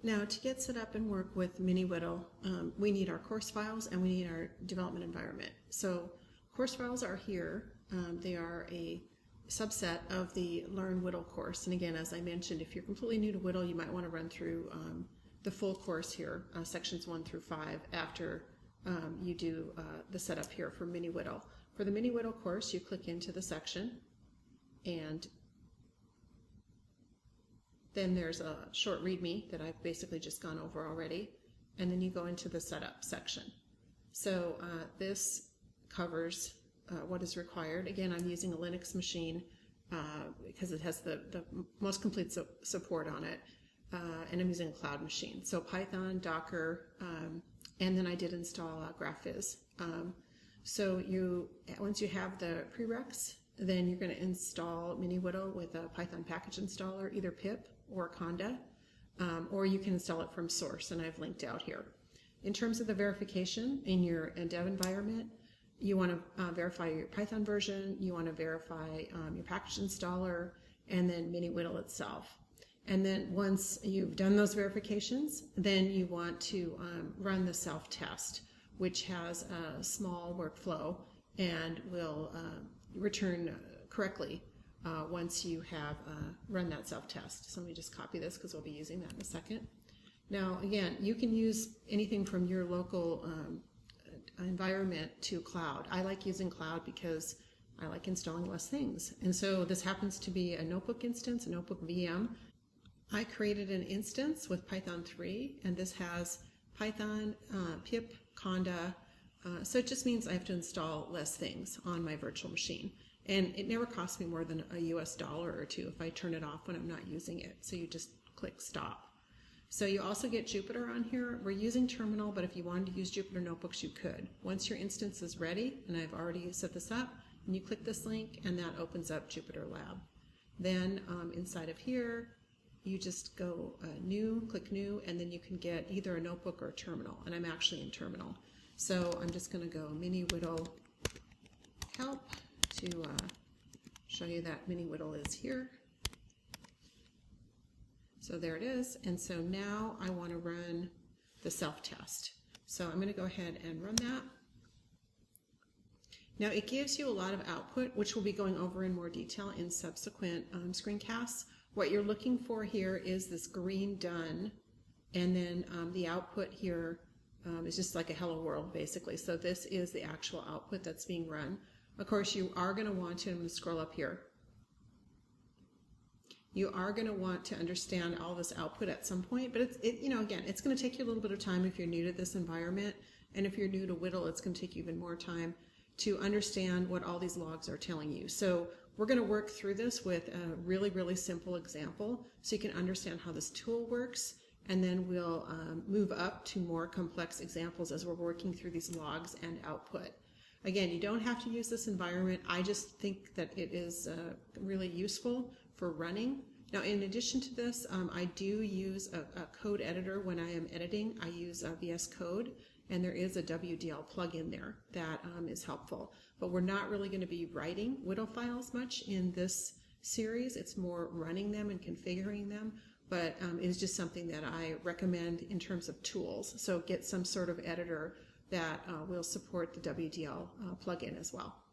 Now, to get set up and work with miniwdl, we need our course files and we need our development environment. So course files are here. They are a subset of the Learn WDL course. And again, as I mentioned, if you're completely new to WDL, you might want to run through the full course here, sections 1 through 5, after you do the setup here for miniwdl. For the miniwdl course, you click into the section, and then there's a short README that I've basically just gone over already, and then you go into the setup section. So this covers what is required. Again, I'm using a Linux machine because it has the most complete support on it, and I'm using a cloud machine. So Python, Docker, and then I did install GraphViz. So once you have the prereqs, then you're going to install miniwdl with a Python package installer, either pip or conda, or you can install it from source, and I've linked out here. In terms of the verification in your dev environment, you want to verify your Python version, you want to verify your package installer, and then miniwdl itself. And then once you've done those verifications, then you want to run the self-test, which has a small workflow and will return correctly once you have run that self-test. So let me just copy this because we'll be using that in a second. Now, again, you can use anything from your local environment to cloud. I like using cloud because I like installing less things. And so this happens to be a notebook instance, a notebook VM. I created an instance with Python 3, and this has Python, pip, conda, so it just means I have to install less things on my virtual machine. And it never costs me more than a US dollar or two if I turn it off when I'm not using it. So you just click stop. So you also get Jupyter on here. We're using Terminal, but if you wanted to use Jupyter Notebooks, you could. Once your instance is ready, and I've already set this up, and you click this link, and that opens up Jupyter Lab. Then inside of here, you just go new, click new, and then you can get either a notebook or a terminal, and I'm actually in terminal. So I'm just going to go miniwdl help to show you that miniwdl is here. So there it is, and so now I want to run the self-test. So I'm going to go ahead and run that. Now it gives you a lot of output, which we'll be going over in more detail in subsequent screencasts. What you're looking for here is this green done, and then the output here is just like a hello world basically. So this is the actual output that's being run. Of course, you are going to want to, I'm going to scroll up here, you are going to want to understand all this output at some point, but again, it's going to take you a little bit of time if you're new to this environment, and if you're new to WDL, it's going to take you even more time to understand what all these logs are telling you. So we're going to work through this with a really, really simple example so you can understand how this tool works, and then we'll move up to more complex examples as we're working through these logs and output. Again, you don't have to use this environment. I just think that it is really useful for running. Now, in addition to this, I do use a code editor when I am editing. I use VS Code, and there is a WDL plugin there that is helpful. But we're not really going to be writing WDL files much in this series. It's more running them and configuring them, but it is just something that I recommend in terms of tools. So get some sort of editor that will support the WDL plugin as well.